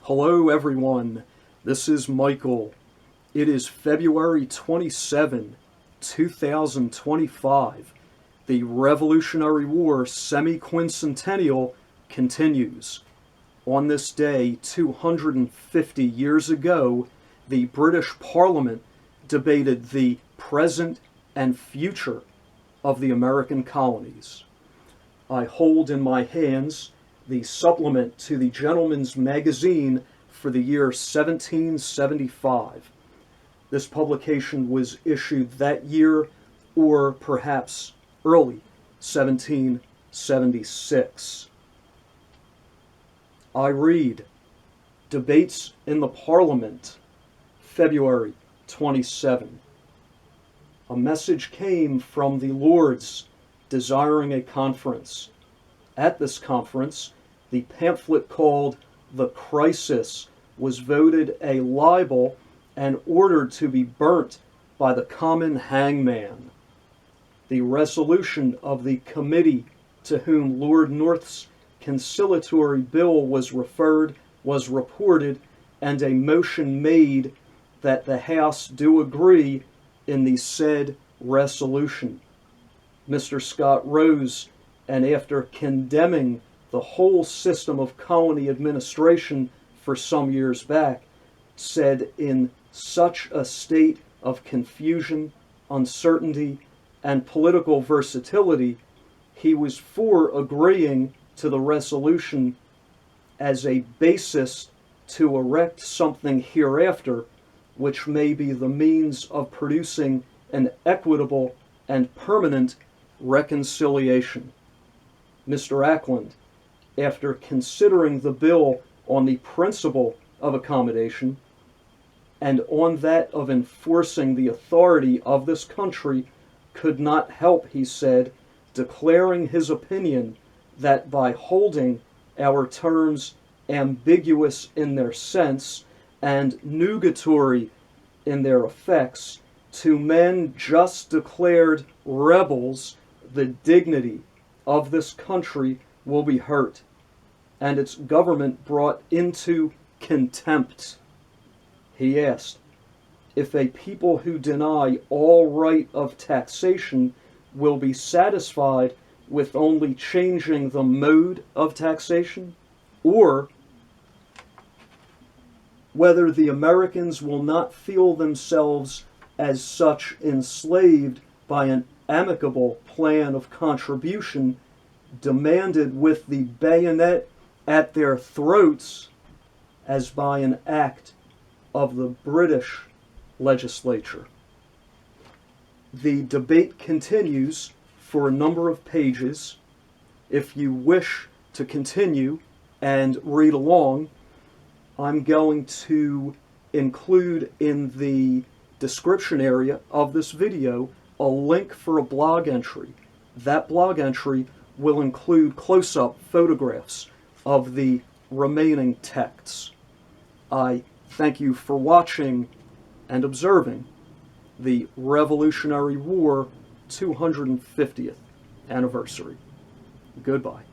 Hello everyone, this is Michael. It is February 27, 2025. The Revolutionary War Semiquincentennial continues. On this day, 250 years ago, the British Parliament debated the present and future of the American colonies. I hold in my hands the supplement to the Gentleman's Magazine for the year 1775. This publication was issued that year, or perhaps early 1776. I read, Debates in the Parliament, February 27. A message came from the Lords desiring a conference. At this conference, the pamphlet called The Crisis was voted a libel and ordered to be burnt by the common hangman. The resolution of the committee to whom Lord North's conciliatory bill was referred was reported, and a motion made that the House do agree in the said resolution. Mr. Scott rose, and after condemning the whole system of colony administration for some years back, said in such a state of confusion, uncertainty, and political versatility, he was for agreeing to the resolution as a basis to erect something hereafter which may be the means of producing an equitable and permanent reconciliation. Mr. Ackland, after considering the bill on the principle of accommodation and on that of enforcing the authority of this country, could not help, he said, declaring his opinion that by holding our terms ambiguous in their sense and nugatory in their effects, to men just declared rebels, the dignity of this country will be hurt, and its government brought into contempt. He asked, if a people who deny all right of taxation will be satisfied with only changing the mode of taxation, or whether the Americans will not feel themselves as such enslaved by an amicable plan of contribution demanded with the bayonet at their throats as by an act of the British legislature. The debate continues for a number of pages. If you wish to continue and read along, I'm going to include in the description area of this video a link for a blog entry. That blog entry will include close-up photographs of the remaining texts. I thank you for watching and observing the Revolutionary War 250th anniversary. Goodbye.